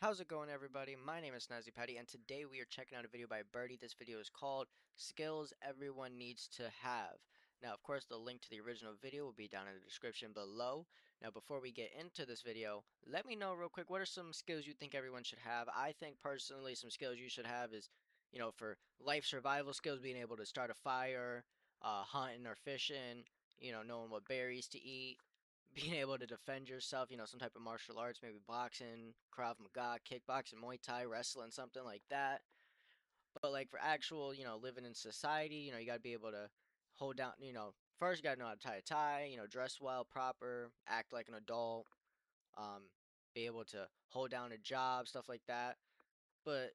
How's it going, everybody? My name is Snazzy Patty, and today we are checking out a video by Birdie. This video is called Skills Everyone Needs to Have. Now, of course, the link to the original video will be down in the description below. Now, before we get into this video, let me know real quick, what are some skills you think everyone should have? I think personally some skills you should have is, for life survival skills, being able to start a fire, hunting or fishing, knowing what berries to eat, being able to defend yourself, some type of martial arts, maybe boxing, Krav Maga, kickboxing, Muay Thai, wrestling, something like that. But like for actual, living in society, you got to be able to hold down, first you got to know how to tie a tie, dress well, proper, act like an adult, um, be able to hold down a job, stuff like that. But,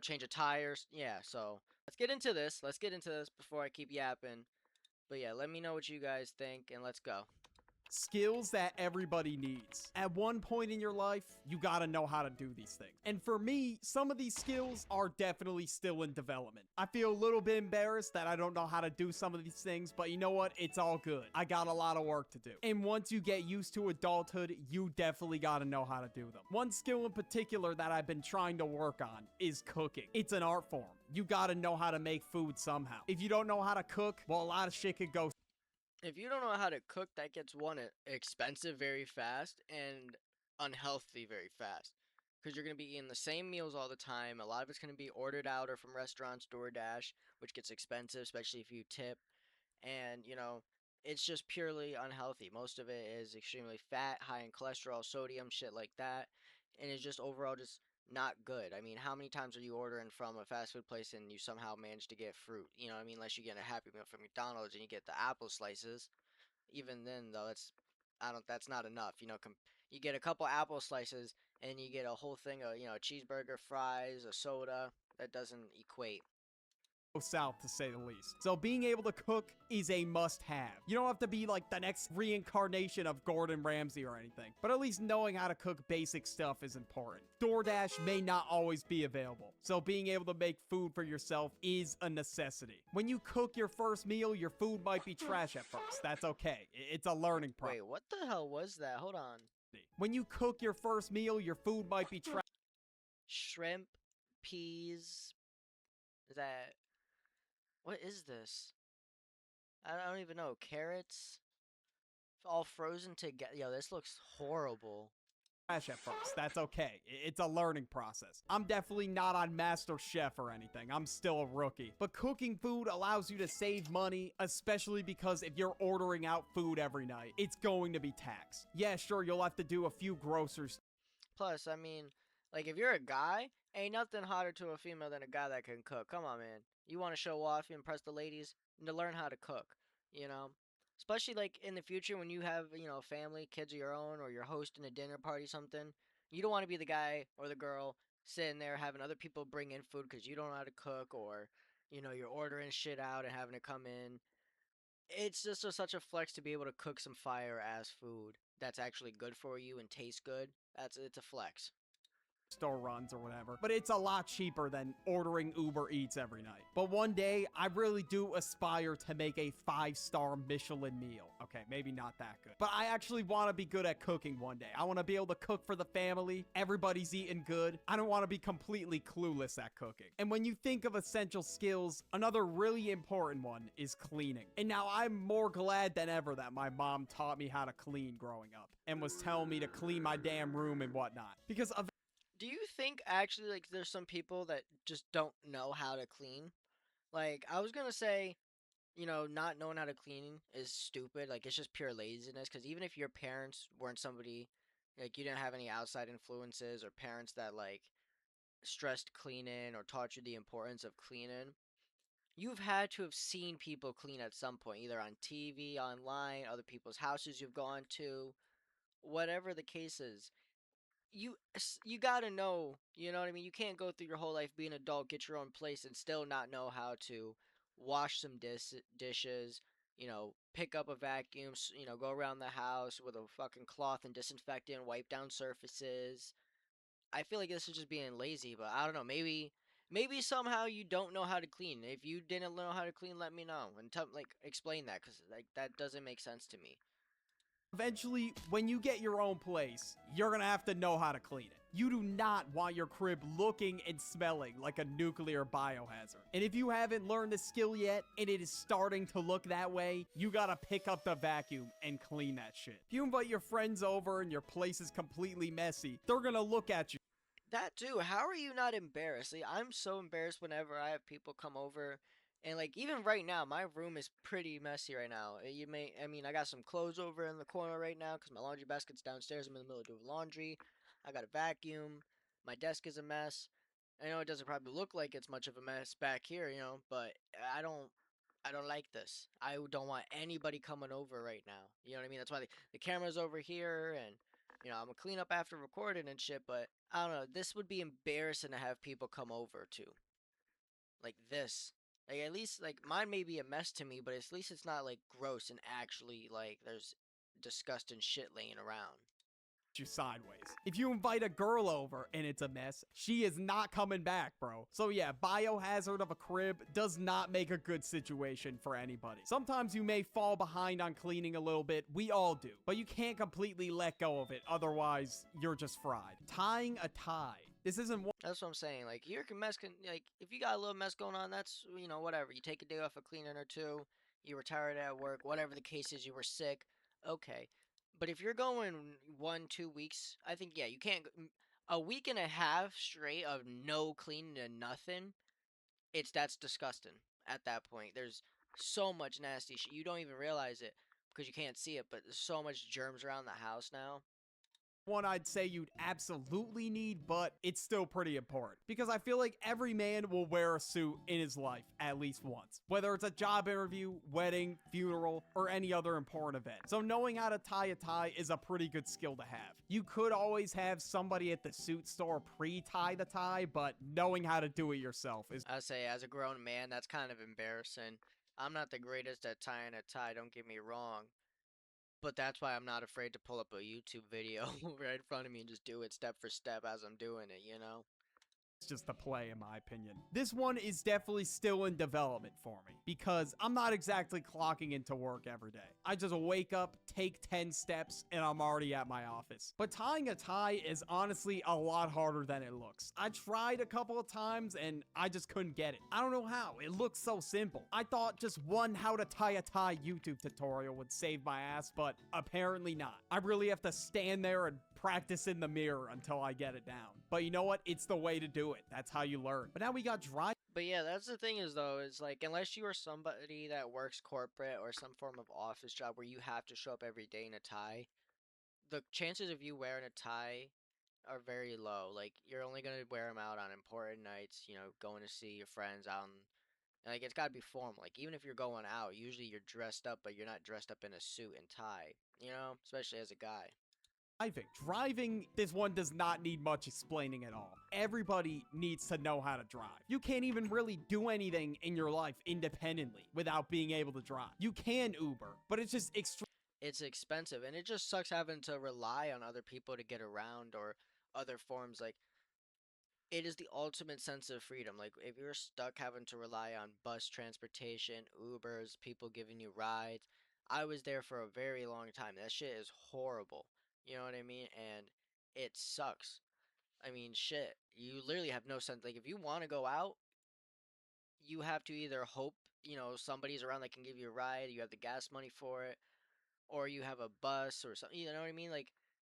change of tires. Yeah, so let's get into this. Let's get into this before I keep yapping. But yeah, let me know what you guys think and let's go. Skills that everybody needs. At one point in your life, you gotta know how to do these things. And for me, some of these skills are definitely still in development. I feel a little bit embarrassed that I don't know how to do some of these things, but you know what? It's all good. I got a lot of work to do. And once you get used to adulthood, you definitely gotta know how to do them. One skill in particular that I've been trying to work on is cooking. It's an art form. You gotta know how to make food somehow. If you don't know how to cook, well, a lot of shit could go. If you don't know how to cook, that gets one expensive very fast and unhealthy very fast. Because you're going to be eating the same meals all the time. A lot of it's going to be ordered out or from restaurants, DoorDash, which gets expensive, especially if you tip. And, it's just purely unhealthy. Most of it is extremely fat, high in cholesterol, sodium, shit like that. And it's just overall just not good. I mean, how many times are you ordering from a fast food place and you somehow manage to get fruit? You know what I mean? Unless you get a Happy Meal from McDonald's and you get the apple slices. Even then, though, that's not enough. You get a couple apple slices and you get a whole thing of, a cheeseburger, fries, a soda. That doesn't equate. South, to say the least. So being able to cook is a must-have. You don't have to be like the next reincarnation of Gordon Ramsay or anything, but at least knowing how to cook basic stuff is important. DoorDash may not always be available, so being able to make food for yourself is a necessity. When you cook your first meal, your food might be trash at first. That's okay. It's a learning process. Wait, what the hell was that? Hold on. When you cook your first meal, your food might be trash. Shrimp, peas. Is that. What is this? I don't even know. Carrots? All frozen together. Yo, this looks horrible. At first. That's okay. It's a learning process. I'm definitely not on Master Chef or anything. I'm still a rookie. But cooking food allows you to save money, especially because if you're ordering out food every night, it's going to be taxed. Yeah, sure, you'll have to do a few groceries. Plus, I mean, like if you're a guy, ain't nothing hotter to a female than a guy that can cook. Come on, man. You want to show off, you impress the ladies, to learn how to cook, you know? Especially like in the future when you have, a family, kids of your own, or you're hosting a dinner party, something. You don't want to be the guy or the girl sitting there having other people bring in food because you don't know how to cook, or, you're ordering shit out and having to come in. It's just such a flex to be able to cook some fire ass food that's actually good for you and tastes good. It's a flex. Store runs or whatever, but it's a lot cheaper than ordering Uber Eats every night. But one day, I really do aspire to make a 5-star Michelin meal. Okay, maybe not that good, but I actually want to be good at cooking one day. I want to be able to cook for the family. Everybody's eating good. I don't want to be completely clueless at cooking. And when you think of essential skills, another really important one is cleaning. And now I'm more glad than ever that my mom taught me how to clean growing up and was telling me to clean my damn room and whatnot. Because Do you think actually like there's some people that just don't know how to clean? Like I was gonna say, not knowing how to clean is stupid. Like it's just pure laziness. Because even if your parents weren't somebody, like you didn't have any outside influences or parents that like stressed cleaning or taught you the importance of cleaning, you've had to have seen people clean at some point, either on TV, online, other people's houses you've gone to, whatever the case is. You got to know, you know what I mean? You can't go through your whole life being an adult, get your own place and still not know how to wash some dishes, pick up a vacuum, go around the house with a fucking cloth and disinfectant, wipe down surfaces. I feel like this is just being lazy, but I don't know, maybe somehow you don't know how to clean. If you didn't know how to clean, let me know and explain that cuz like that doesn't make sense to me. Eventually, when you get your own place, you're gonna have to know how to clean it. You do not want your crib looking and smelling like a nuclear biohazard. And if you haven't learned the skill yet, and it is starting to look that way, you gotta pick up the vacuum and clean that shit. If you invite your friends over and your place is completely messy, they're gonna look at you. That too. How are you not embarrassed? Like, I'm so embarrassed whenever I have people come over, and like even right now, my room is pretty messy right now. I mean, I got some clothes over in the corner right now because my laundry basket's downstairs. I'm in the middle of doing laundry. I got a vacuum. My desk is a mess. I know it doesn't probably look like it's much of a mess back here, but I don't. I don't like this. I don't want anybody coming over right now. You know what I mean? That's why the camera's over here, and I'm gonna clean up after recording and shit. But I don't know. This would be embarrassing to have people come over to, like this. Like at least like mine may be a mess to me, but at least it's not like gross and actually like there's disgusting shit laying around. You sideways. If you invite a girl over and it's a mess, she is not coming back, bro. So yeah, biohazard of a crib does not make a good situation for anybody. Sometimes you may fall behind on cleaning a little bit, we all do, but you can't completely let go of it, otherwise you're just fried. Tying a tie. This isn't one. That's what I'm saying. Like your mess can like if you got a little mess going on, that's whatever. You take a day off of cleaning or two. You were tired at work, whatever the case is. You were sick. Okay, but if you're going 1, 2 weeks, I think yeah, you can't. A week and a half straight of no cleaning and nothing. That's disgusting. At that point, there's so much nasty shit. You don't even realize it because you can't see it, but there's so much germs around the house now. One I'd say you'd absolutely need, but it's still pretty important because I feel like every man will wear a suit in his life at least once, whether it's a job interview, wedding, funeral, or any other important event. So knowing how to tie a tie is a pretty good skill to have. You could always have somebody at the suit store pre-tie the tie, but knowing how to do it yourself is. I say, as a grown man, that's kind of embarrassing. I'm not the greatest at tying a tie, don't get me wrong. But that's why I'm not afraid to pull up a YouTube video right in front of me and just do it step for step as I'm doing it? Just the play in my opinion. This one is definitely still in development for me because I'm not exactly clocking into work every day. I just wake up, take 10 steps, and I'm already at my office. But tying a tie is honestly a lot harder than it looks. I tried a couple of times and I just couldn't get it. I don't know how. It looks so simple. I thought just one how to tie a tie YouTube tutorial would save my ass, but apparently not. I really have to stand there and practice in the mirror until I get it down. But you know what? It's the way to do it. That's how you learn. But now we got dry. But yeah, that's the thing is though, is like unless you are somebody that works corporate or some form of office job where you have to show up every day in a tie, the chances of you wearing a tie are very low. Like you're only gonna wear them out on important nights, going to see your friends out and like it's gotta be formal. Like even if you're going out, usually you're dressed up, but you're not dressed up in a suit and tie, especially as a guy. Driving, this one does not need much explaining at all. Everybody needs to know how to drive. You can't even really do anything in your life independently without being able to drive. You can Uber, but it's just extreme. It's expensive and it just sucks having to rely on other people to get around or other forms like it is the ultimate sense of freedom. Like if you're stuck having to rely on bus transportation, Ubers, people giving you rides, I was there for a very long time. That shit is horrible. You know what I mean? And it sucks. I mean, shit. You literally have no sense. Like if you want to go out, you have to either hope, somebody's around that can give you a ride, you have the gas money for it, or you have a bus or something. You know what I mean? Like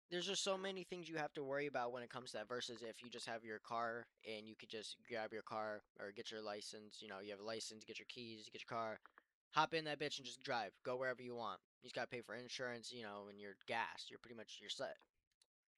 there's just so many things you have to worry about when it comes to that versus if you just have your car and you could just grab your car or get your license, you have a license, get your keys, get your car, hop in that bitch and just drive, go wherever you want. You just gotta pay for insurance, and your gas. You're set.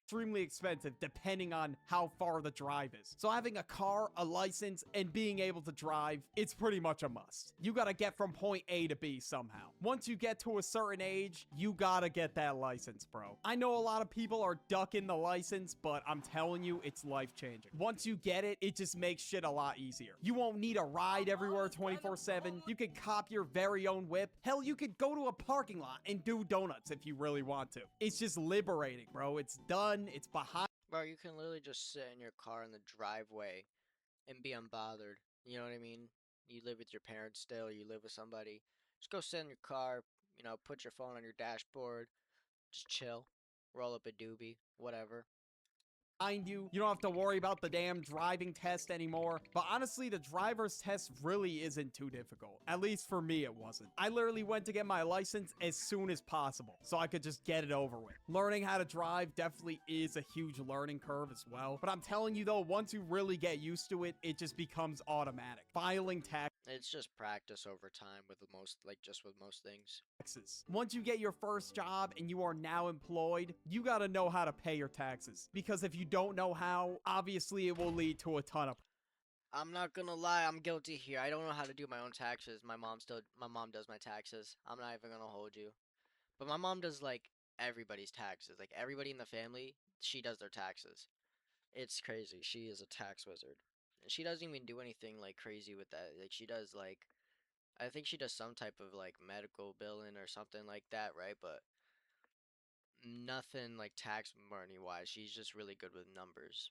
Extremely expensive depending on how far the drive is. So having a car, a license, and being able to drive, it's pretty much a must. You gotta get from point A to B somehow. Once you get to a certain age, you gotta get that license, bro. I know a lot of people are ducking the license, but I'm telling you, it's life-changing. Once you get it, it just makes shit a lot easier. You won't need a ride everywhere 24/7. You can cop your very own whip. Hell, you could go to a parking lot and do donuts if you really want to. It's just liberating, bro. It's done. It's behind. Bro, you can literally just sit in your car in the driveway and be unbothered. You know what I mean? You live with your parents still, you live with somebody. Just go sit in your car, put your phone on your dashboard, Just chill, roll up a doobie, whatever. Mind you, you don't have to worry about the damn driving test anymore. But honestly, the driver's test really isn't too difficult. At least for me, it wasn't. I literally went to get my license as soon as possible so I could just get it over with. Learning how to drive definitely is a huge learning curve as well. But I'm telling you though, once you really get used to it, it just becomes automatic. Filing It's just practice over time with most, like just with most things. taxes. Once you get your first job and you are now employed, you gotta know how to pay your taxes. Because if you don't know how, obviously it will lead to a ton of I'm not gonna lie, I'm guilty here. I don't know how to do my own taxes. My mom does my taxes. I'm not even gonna hold you. But my mom does like everybody's taxes. Like everybody in the family, she does their taxes. It's crazy. She is a tax wizard. And she doesn't even do anything like crazy with that. Like she does like I think she does some type of like medical billing or something like that, right? But nothing like tax money wise. She's just really good with numbers.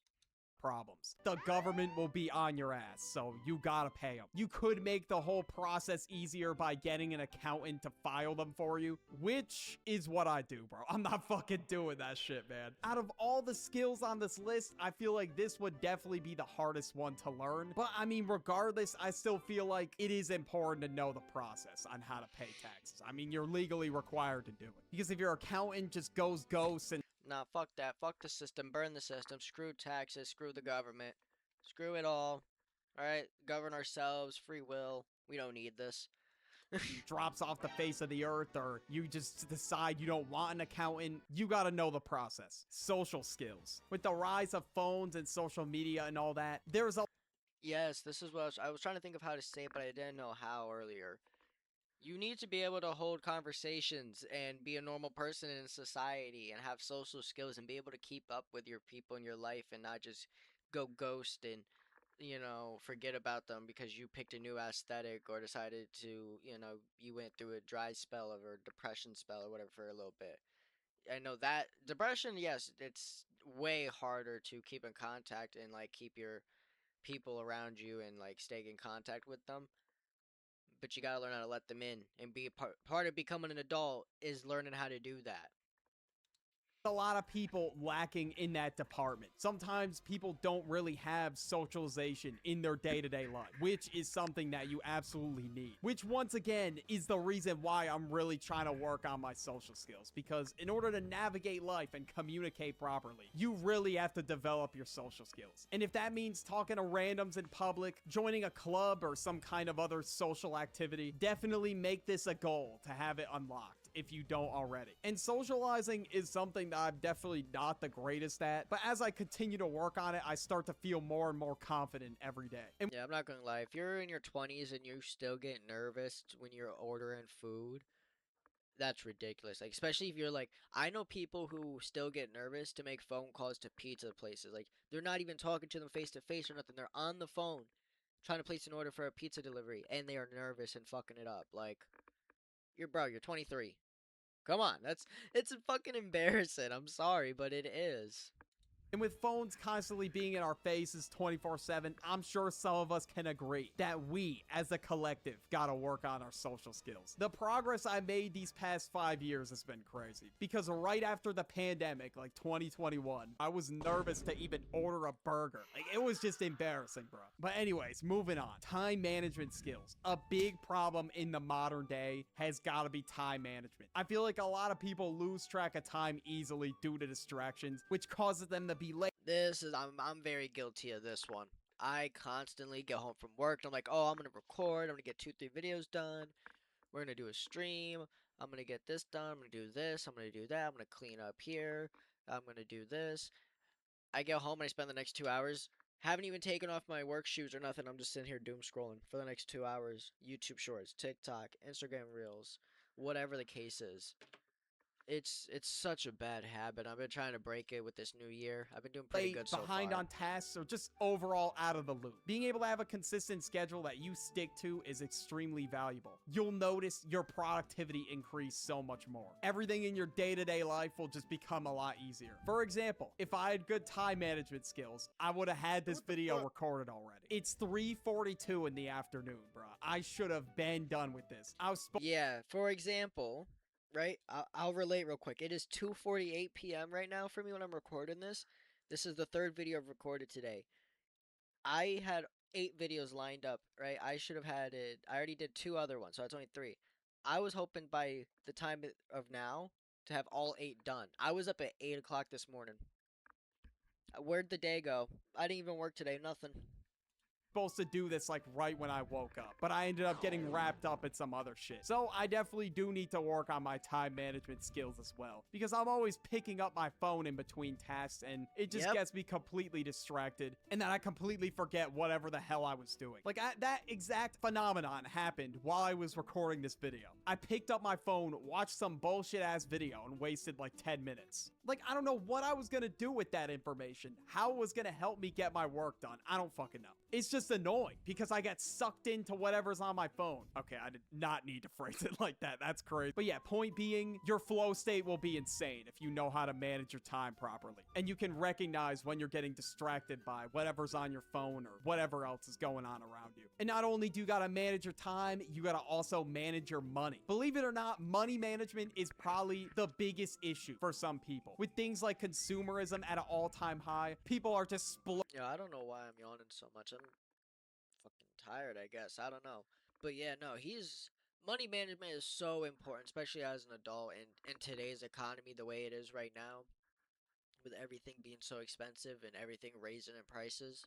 problems. The government will be on your ass, so you gotta pay them. You could make the whole process easier by getting an accountant to file them for you, which is what I do, bro. I'm not fucking doing that shit, man. Out of all the skills on this list, I feel like this would definitely be the hardest one to learn. But I mean, regardless, I still feel like it is important to know the process on how to pay taxes. I mean, you're legally required to do it. Because if your accountant just goes ghost and Nah, fuck that. Fuck the system. Burn the system. Screw taxes. Screw the government. Screw it all. Alright? Govern ourselves. Free will. We don't need this. drops off the face of the earth, or you just decide you don't want an accountant, you gotta know the process. Social skills. With the rise of phones and social media and all that, there's a Yes, this is what I was trying to think of how to say it, but I didn't know how earlier. You need to be able to hold conversations and be a normal person in society and have social skills and be able to keep up with your people in your life and not just go ghost and, forget about them because you picked a new aesthetic or decided to, you went through a dry spell or depression spell or whatever for a little bit. I know that depression, yes, it's way harder to keep in contact and like keep your people around you and like stay in contact with them, but you gotta learn how to let them in and be part of becoming an adult is learning how to do that. lot of people lacking in that department. Sometimes people don't really have socialization in their day-to-day life, which is something that you absolutely need. Which once again is the reason why I'm really trying to work on my social skills, because in order to navigate life and communicate properly, you really have to develop your social skills. And if that means talking to randoms in public, joining a club or some kind of other social activity, definitely make this a goal to have it unlocked if you don't already. And socializing is something that I'm definitely not the greatest at, but as I continue to work on it, I start to feel more and more confident every day. And Yeah, I'm not gonna lie. If you're in your 20s and you still get nervous when you're ordering food, that's ridiculous. Like, especially if you're like, I know people who still get nervous to make phone calls to pizza places. Like, they're not even talking to them face to face or nothing. They're on the phone trying to place an order for a pizza delivery, and they are nervous and fucking it up. Like, you're 23. Come on, it's fucking embarrassing. I'm sorry, but it is. And with phones constantly being in our faces 24/7, I'm sure some of us can agree that we, as a collective, gotta work on our social skills. The progress I made these past 5 years has been crazy, because right after the pandemic, like 2021, I was nervous to even order a burger. Like, it was just embarrassing, bro. But anyways, moving on. Time management skills. A big problem in the modern day has gotta be time management. I feel like a lot of people lose track of time easily due to distractions, which causes them to be late. I'm very guilty of this one. I constantly get home from work and I'm like, oh, I'm gonna record. I'm gonna get 2, 3 videos done. We're gonna do a stream. I'm gonna get this done. I'm gonna do this. I'm gonna do that. I'm gonna clean up here. I'm gonna do this. I get home and I spend the next 2 hours. Haven't even taken off my work shoes or nothing. I'm just sitting here doom scrolling for the next 2 hours. YouTube Shorts, TikTok, Instagram Reels, whatever the case is. It's such a bad habit. I've been trying to break it with this new year. I've been doing pretty good so Behind far. on tasks, or just overall out of the loop. Being able to have a consistent schedule that you stick to is extremely valuable. You'll notice your productivity increase so much more. Everything in your day-to-day life will just become a lot easier. For example, if I had good time management skills, I would have had this video recorded already. It's 3:42 in the afternoon, bro. I should have been done with this. Yeah, for example, right? I'll relate real quick. It is 2:48 p.m. right now for me when I'm recording this. This is the third video I've recorded today. I had 8 videos lined up, right? I should have had it. I already did 2 other ones, so it's only 3. I was hoping by the time of now to have all 8 done. I was up at 8 o'clock this morning. Where'd the day go? I didn't even work today. Nothing. Supposed to do this like right when I woke up, but I ended up getting wrapped up in some other shit. So I definitely do need to work on my time management skills as well, because I'm always picking up my phone in between tasks and it just Yep. gets me completely distracted, and then I completely forget whatever the hell I was doing. Like that exact phenomenon happened while I was recording this video. I picked up my phone, watched some bullshit ass video, and wasted like 10 minutes. Like, I don't know what I was gonna do with that information, how it was gonna help me get my work done. I don't fucking know. It's just annoying because I get sucked into whatever's on my phone. Okay, I did not need to phrase it like that. That's crazy. But yeah, point being, your flow state will be insane if you know how to manage your time properly. And you can recognize when you're getting distracted by whatever's on your phone or whatever else is going on around you. And not only do you gotta manage your time, you gotta also manage your money. Believe it or not, money management is probably the biggest issue for some people. With things like consumerism at an all-time high, people are just Yeah, I don't know why I'm yawning so much. I'm fucking tired, I guess. I don't know. But yeah, no, he's money management is so important, especially as an adult and in today's economy the way it is right now, with everything being so expensive and everything raising in prices.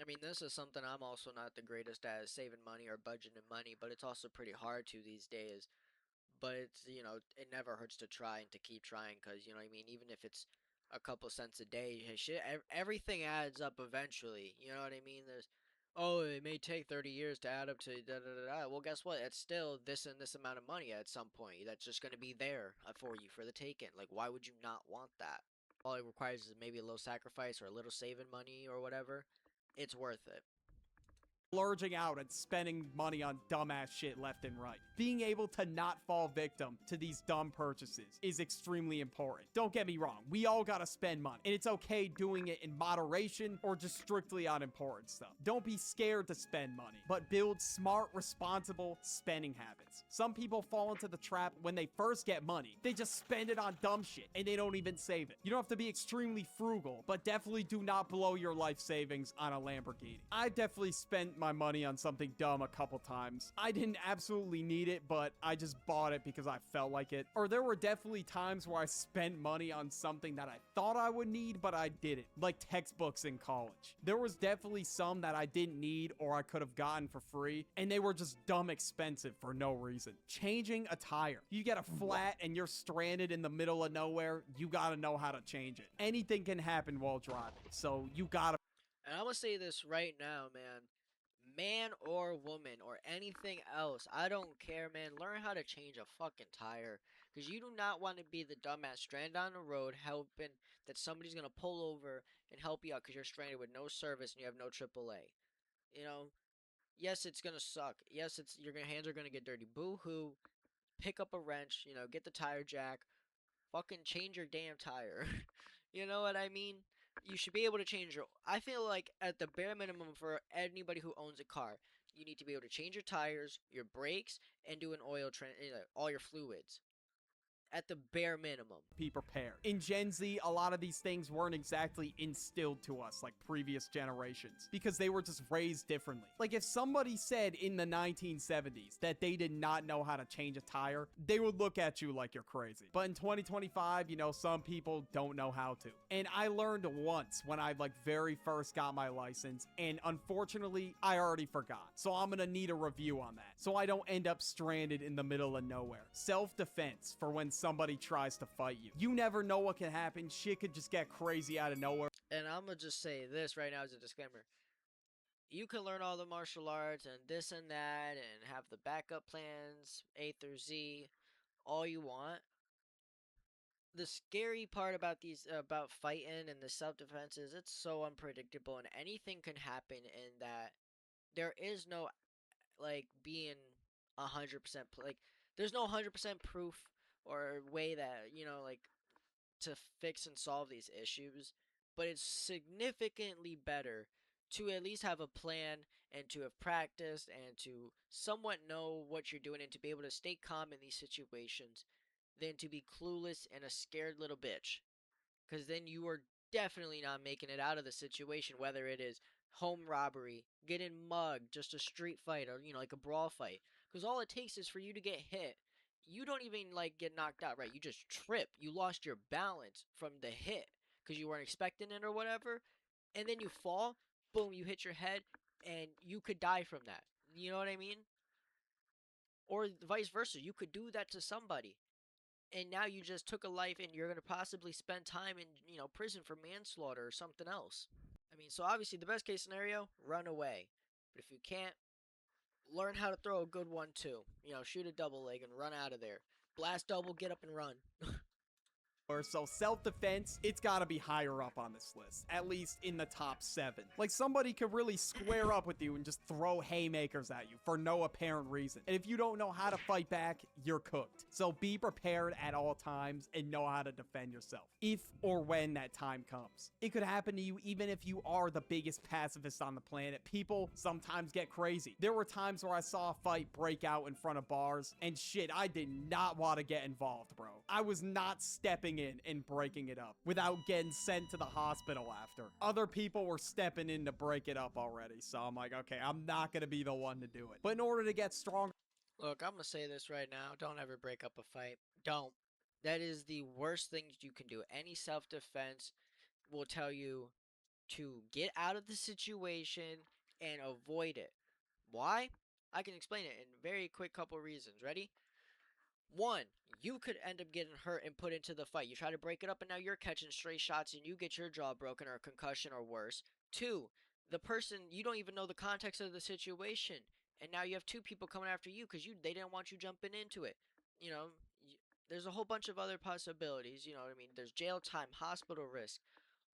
I mean, this is something I'm also not the greatest at, is saving money or budgeting money, but it's also pretty hard to these days. But it's, it never hurts to try and to keep trying, because, you know what I mean, even if it's a couple cents a day, shit, everything adds up eventually. You know what I mean? Oh, it may take 30 years to add up to da da da da. Well, guess what? It's still this and this amount of money at some point that's just going to be there for you for the taking. Like, why would you not want that? All it requires is maybe a little sacrifice or a little saving money or whatever. It's worth it. splurging out and spending money on dumbass shit left and right. Being able to not fall victim to these dumb purchases is extremely important. Don't get me wrong, we all gotta spend money, and it's okay doing it in moderation or just strictly on important stuff. Don't be scared to spend money, but build smart, responsible spending habits. Some people fall into the trap when they first get money. They just spend it on dumb shit and they don't even save it. You don't have to be extremely frugal, but definitely do not blow your life savings on a Lamborghini. I definitely spent my money on something dumb a couple times. I didn't absolutely need it, but I just bought it because I felt like it. Or there were definitely times where I spent money on something that I thought I would need, but I didn't, like textbooks in college. There was definitely some that I didn't need or I could have gotten for free, and they were just dumb expensive for no reason. Changing a tire. You get a flat and you're stranded in the middle of nowhere, you gotta know how to change it. Anything can happen while driving, so you gotta. And I'm gonna say this right now, man. Man or woman or anything else, I don't care, man. Learn how to change a fucking tire. Because you do not want to be the dumbass stranded on the road helping that somebody's gonna pull over and help you out because you're stranded with no service and you have no AAA. You know, yes, it's gonna suck. Yes, it's your hands are gonna get dirty. Boo hoo. Pick up a wrench, get the tire jack, fucking change your damn tire. You know what I mean? You should be able to change your. I feel like at the bare minimum for anybody who owns a car, you need to be able to change your tires, your brakes, and do an all your fluids. At the bare minimum. Be prepared. In Gen Z, a lot of these things weren't exactly instilled to us like previous generations because they were just raised differently. Like if somebody said in the 1970s that they did not know how to change a tire, they would look at you like you're crazy. But in 2025, some people don't know how to. And I learned once when I like very first got my license, and unfortunately, I already forgot. So I'm gonna need a review on that so I don't end up stranded in the middle of nowhere. Self-defense for when somebody tries to fight you. You never know what can happen. Shit could just get crazy out of nowhere. And I'm gonna just say this right now as a disclaimer. You can learn all the martial arts and this and that and have the backup plans, A through Z, all you want. The scary part about about fighting and the self-defense is it's so unpredictable and anything can happen in that there is no like being 100% like there's no 100% proof or way that like to fix and solve these issues. but it's significantly better to at least have a plan and to have practiced and to somewhat know what you're doing and to be able to stay calm in these situations than to be clueless and a scared little bitch. Because then you are definitely not making it out of the situation, whether it is home robbery, getting mugged, just a street fight, or like a brawl fight. Because all it takes is for you to get hit. You don't even like get knocked out, right? You just trip. You lost your balance from the hit because you weren't expecting it or whatever, and then you fall. Boom! You hit your head, and you could die from that. You know what I mean? Or vice versa. You could do that to somebody and now you just took a life and you're going to possibly spend time in prison for manslaughter or something else. I mean, so obviously the best case scenario, run away. But if you can't, learn how to throw a good one too. Shoot a double leg and run out of there. Blast double, get up and run. So self-defense, it's got to be higher up on this list, at least in the top 7. Like, somebody could really square up with you and just throw haymakers at you for no apparent reason. And if you don't know how to fight back, you're cooked. So be prepared at all times and know how to defend yourself, if or when that time comes. It could happen to you even if you are the biggest pacifist on the planet. People sometimes get crazy. There were times where I saw a fight break out in front of bars, and shit, I did not want to get involved, bro. I was not stepping in and breaking it up without getting sent to the hospital after. Other people were stepping in to break it up already, so I'm like, okay, I'm not gonna be the one to do it. But in order to get stronger, Look, I'm gonna say this right now. Don't ever break up a fight. Don't. That is the worst thing you can do. Any self-defense will tell you to get out of the situation and avoid it. Why? I can explain it in a very quick couple reasons. Ready? One, you could end up getting hurt and put into the fight. You try to break it up and now you're catching stray shots and you get your jaw broken or a concussion or worse. Two, the person, you don't even know the context of the situation. And now you have two people coming after you because they didn't want you jumping into it. You know, there's a whole bunch of other possibilities. You know what I mean? There's jail time, hospital risk,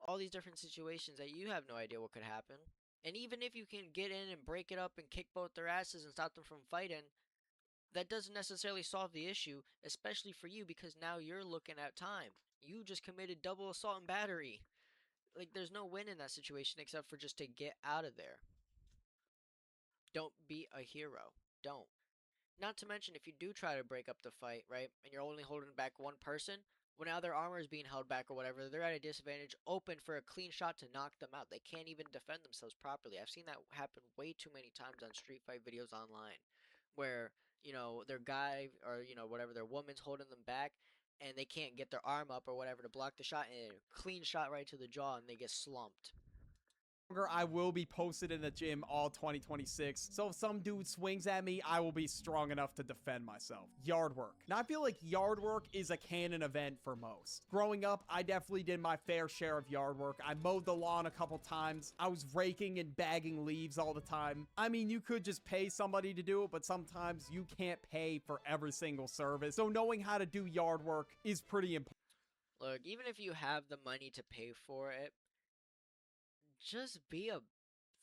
all these different situations that you have no idea what could happen. And even if you can get in and break it up and kick both their asses and stop them from fighting, that doesn't necessarily solve the issue, especially for you because now you're looking at time. You just committed double assault and battery. Like, there's no win in that situation except for just to get out of there. Don't be a hero. Don't. Not to mention, if you do try to break up the fight, right, and you're only holding back one person, well, now their armor is being held back or whatever, they're at a disadvantage, open for a clean shot to knock them out. They can't even defend themselves properly. I've seen that happen way too many times on street fight videos online, where, their guy or, whatever, their woman's holding them back, and they can't get their arm up or whatever to block the shot, and a clean shot right to the jaw, and they get slumped. I will be posted in the gym all 2026, so if some dude swings at me, I will be strong enough to defend myself. Yard work. Now, I feel like yard work is a canon event for most. Growing up, I definitely did my fair share of yard work. I mowed the lawn a couple times. I was raking and bagging leaves all the time. I mean, you could just pay somebody to do it, but sometimes you can't pay for every single service, so knowing how to do yard work is pretty important. Look, even if you have the money to pay for it, just be a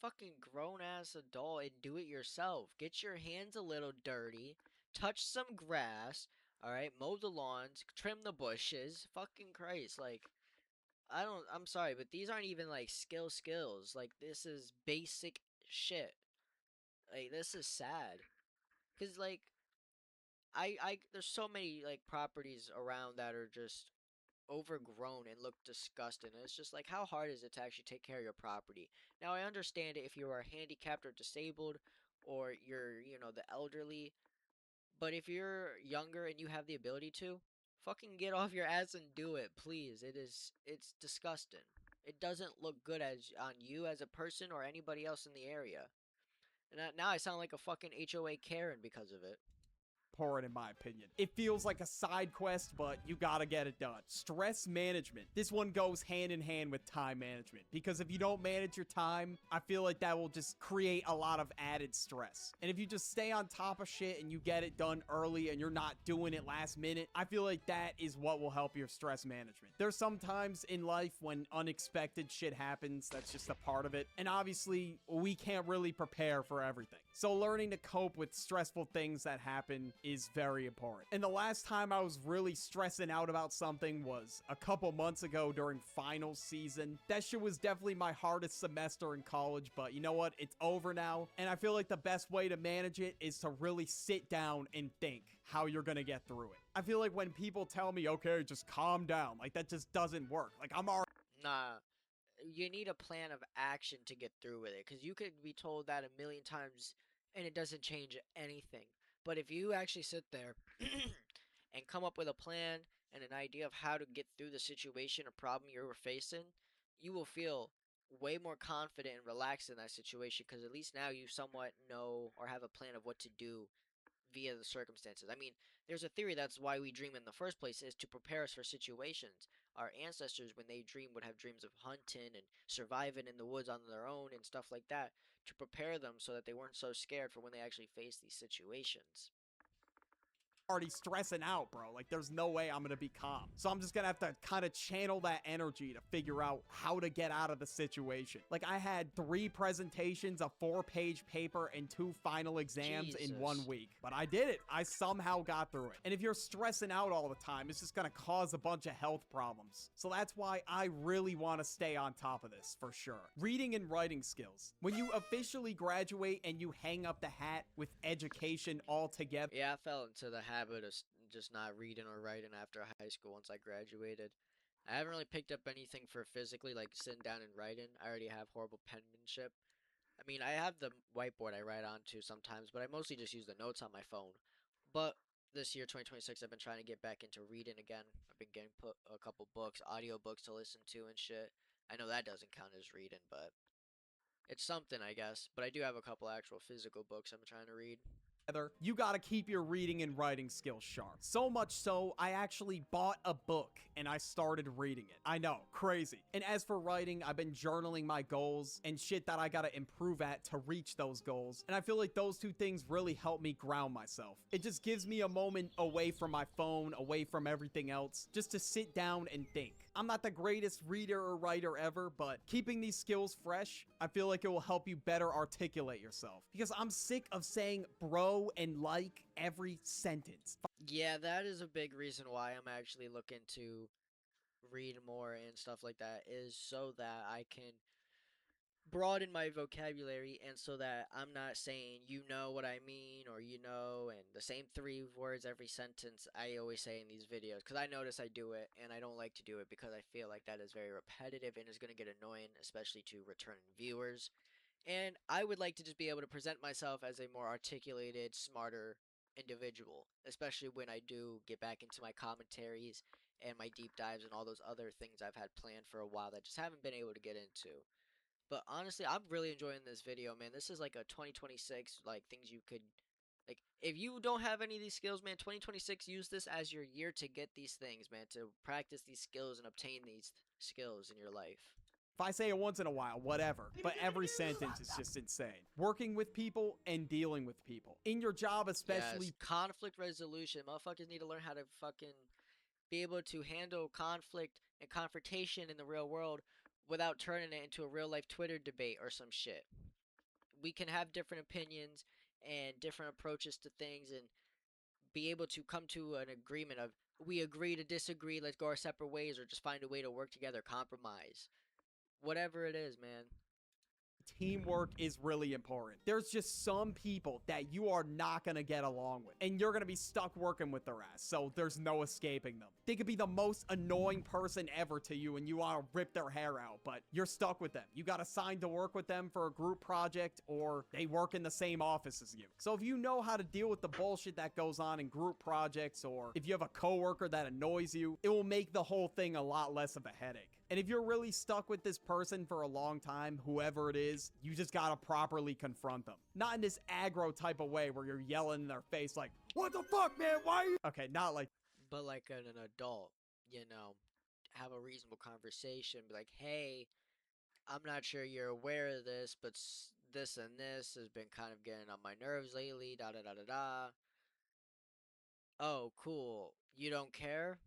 fucking grown ass adult and do it yourself. Get your hands a little dirty, touch some grass, alright? Mow the lawns, trim the bushes. Fucking Christ, like, I'm sorry, but these aren't even like skills. Like, this is basic shit. Like, this is sad. Cause like, there's so many like properties around that are just overgrown and look disgusting. And it's just like, how hard is it to actually take care of your property? Now, I understand it if you are handicapped or disabled, or you're, the elderly. But if you're younger and you have the ability to, fucking get off your ass and do it, please. It's disgusting. It doesn't look good as on you as a person or anybody else in the area. And now I sound like a fucking HOA Karen because of it. In my opinion. It feels like a side quest, but you gotta get it done. Stress management. This one goes hand in hand with time management, because if you don't manage your time, I feel like that will just create a lot of added stress. And if you just stay on top of shit and you get it done early and you're not doing it last minute, I feel like that is what will help your stress management. There's some times in life when unexpected shit happens, that's just a part of it. And obviously, we can't really prepare for everything. So learning to cope with stressful things that happen is very important. And the last time I was really stressing out about something was a couple months ago during finals season. That shit was definitely my hardest semester in college, but you know what? It's over now. And I feel like the best way to manage it is to really sit down and think how you're gonna get through it. I feel like when people tell me, okay, just calm down, like that just doesn't work. Like I'm already Nah, you need a plan of action to get through with it, because you could be told that a million times and it doesn't change anything. But if you actually sit there and come up with a plan and an idea of how to get through the situation or problem you were facing, you will feel way more confident and relaxed in that situation, because at least now you somewhat know or have a plan of what to do via the circumstances. I mean, there's a theory that's why we dream in the first place, is to prepare us for situations. Our ancestors, when they dream, would have dreams of hunting and surviving in the woods on their own and stuff like that, to prepare them so that they weren't so scared for when they actually face these situations. stressing out, bro. Like, there's no way I'm gonna be calm. So I'm just gonna have to kind of channel that energy to figure out how to get out of the situation. Like, I had 3 presentations, a 4-page paper, and 2 final exams in 1 Jesus. week. But I did it. I somehow got through it. And if you're stressing out all the time, it's just gonna cause a bunch of health problems. So that's why I really want to stay on top of this, for sure. Reading and writing skills. When you officially graduate and you hang up the hat with education altogether, Yeah, I fell into the habit of just not reading or writing after high school once I graduated. I haven't really picked up anything for physically, like sitting down and writing. I already have horrible penmanship. I mean, I have the whiteboard I write onto sometimes, but I mostly just use the notes on my phone. But this year, 2026, I've been trying to get back into reading again. I've been getting put a couple books, audio books to listen to and shit. I know that doesn't count as reading, but it's something, I guess. But I do have a couple actual physical books I'm trying to read. you gotta keep your reading and writing skills sharp. So much so, I actually bought a book and I started reading it. I know, crazy. And as for writing, I've been journaling my goals and shit that I gotta improve at to reach those goals. And I feel like those 2 things really help me ground myself. It just gives me a moment away from my phone, away from everything else, just to sit down and think. I'm not the greatest reader or writer ever, but keeping these skills fresh, I feel like it will help you better articulate yourself. Because I'm sick of saying bro and like every sentence. Yeah, that is a big reason why I'm actually looking to read more and stuff like that, is so that I can broaden my vocabulary, and so that I'm not saying you know what I mean, or you know, and the same 3 words every sentence I always say in these videos, because I notice I do it and I don't like to do it, because I feel like that is very repetitive and is going to get annoying, especially to returning viewers. And I would like to just be able to present myself as a more articulated, smarter individual, especially when I do get back into my commentaries and my deep dives and all those other things I've had planned for a while that just haven't been able to get into. But honestly, I'm really enjoying this video, man. This is like a 2026, like, things you could, like, if you don't have any of these skills, man, 2026, use this as your year to get these things, man, to practice these skills and obtain these skills in your life. If I say it once in a while, whatever. But every sentence is just insane. Working with people and dealing with people. In your job, Yes, especially. conflict resolution. Motherfuckers need to learn how to fucking be able to handle conflict and confrontation in the real world without turning it into a real life Twitter debate or some shit. We can have different opinions and different approaches to things, and be able to come to an agreement of, we agree to disagree, let's go our separate ways, or just find a way to work together, compromise. Whatever it is, man. Teamwork is really important. There's just some people that you are not gonna get along with, and you're gonna be stuck working with their ass, so there's no escaping them. They could be the most annoying person ever to you, and you want to rip their hair out, but you're stuck with them. You got assigned to work with them for a group project, or they work in the same office as you. So if you know how to deal with the bullshit that goes on in group projects, or if you have a coworker that annoys you, it will make the whole thing a lot less of a headache. And if you're really stuck with this person for a long time, whoever it is, you just gotta properly confront them. Not in this aggro type of way where you're yelling in their face like, what the fuck, man? Why are you? Okay, not like. But like an adult, you know, have a reasonable conversation. Be like, hey, I'm not sure you're aware of this, but this and this has been kind of getting on my nerves lately. Da da da da da. Oh, cool. You don't care?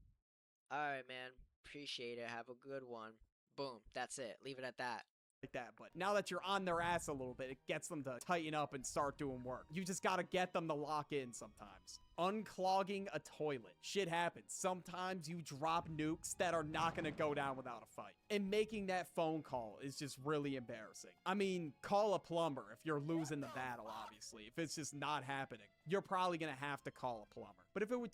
Alright, man. Appreciate it. Have a good one. Boom. That's it. Leave it at that. like that. But now that you're on their ass a little bit, it gets them to tighten up and start doing work. You just got to get them to lock in sometimes. Unclogging a toilet. Shit happens. Sometimes you drop nukes that are not going to go down without a fight. And making that phone call is just really embarrassing. I mean, call a plumber if you're losing the battle, obviously. If it's just not happening, you're probably going to have to call a plumber. But if it would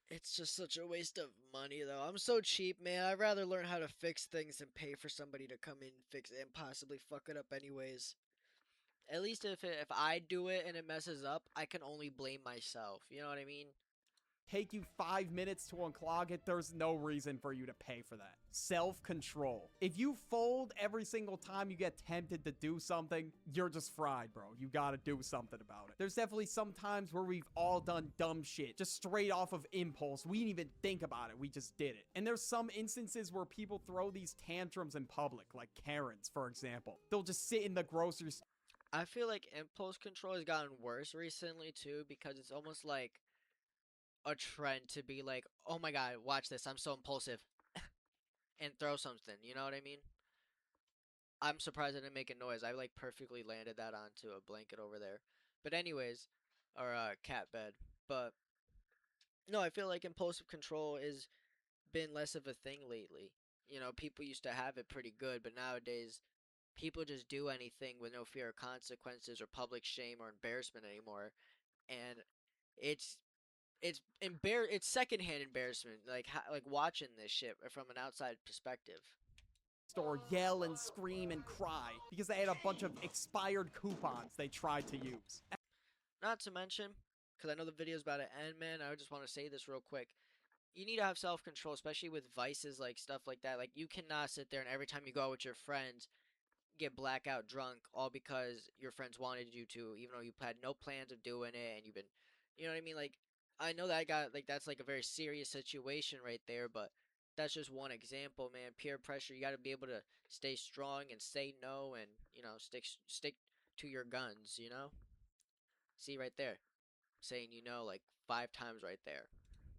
It's just such a waste of money, though. I'm so cheap, man. I'd rather learn how to fix things than pay for somebody to come in and fix it and possibly fuck it up anyways. At least if I do it and it messes up, I can only blame myself. You know what I mean? take you 5 minutes to unclog it, there's no reason for you to pay for that. Self-control. If you fold every single time you get tempted to do something, you're just fried, bro. You gotta do something about it. There's definitely some times where we've all done dumb shit, just straight off of impulse. We didn't even think about it, we just did it. And there's some instances where people throw these tantrums in public, like Karens, for example. They'll just sit in the grocery store. I feel like impulse control has gotten worse recently too because it's almost like a trend to be like, "Oh my god, watch this. I'm so impulsive." And throw something, you know what I mean? I'm surprised I didn't make a noise. I like perfectly landed that onto a blanket over there. But anyways, or a cat bed. But no, I feel like impulsive control has been less of a thing lately. You know, people used to have it pretty good, but nowadays people just do anything with no fear of consequences or public shame or embarrassment anymore. And it's it's secondhand embarrassment like like watching this shit from an outside perspective. Yell and scream and cry because they had a bunch of expired coupons they tried to use. Not to mention, because I know the video's about to end, man, I just want to say this real quick. You need to have self-control, especially with vices like stuff like that. Like you cannot sit there and every time you go out with your friends get blackout drunk all because your friends wanted you to, even though you had no plans of doing it and you've been, you know what I mean? Like, I know that I got, like, that's like a very serious situation right there, but that's just one example, man. Peer pressure, you got to be able to stay strong and say no and, you know, stick to your guns, you know? See right there, saying you know like 5 times right there.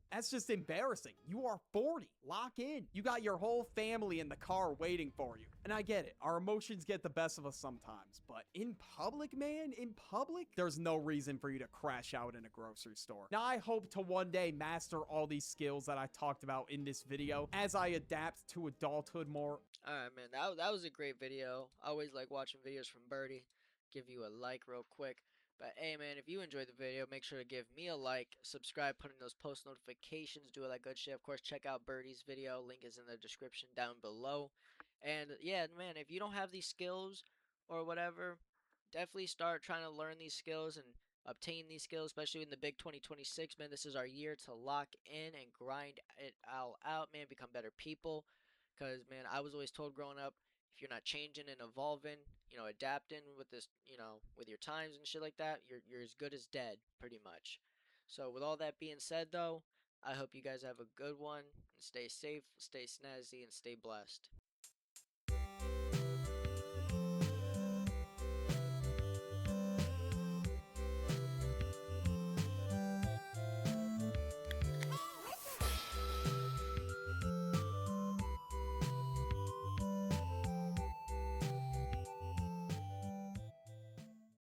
That's just embarrassing. You are 40. Lock in. You got your whole family in the car waiting for you. And I get it. Our emotions get the best of us sometimes. But in public, man, in public, there's no reason for you to crash out in a grocery store. Now, I hope to one day master all these skills that I talked about in this video as I adapt to adulthood more. Alright, man, that was a great video. I always like watching videos from Birdie. Give you a like real quick. But hey, man, if you enjoyed the video, make sure to give me a like, subscribe, put in those post notifications, do all that good shit. Of course, check out Birdie's video. Link is in the description down below. And yeah, man, if you don't have these skills or whatever, definitely start trying to learn these skills and obtain these skills, especially in the big 2026, man. This is our year to lock in and grind it all out, man. Become better people. Because, man, I was always told growing up, if you're not changing and evolving, you know, adapting with this, you know, with your times and shit like that, you're as good as dead, pretty much. So, with all that being said, though, I hope you guys have a good one and stay safe, stay snazzy, and stay blessed.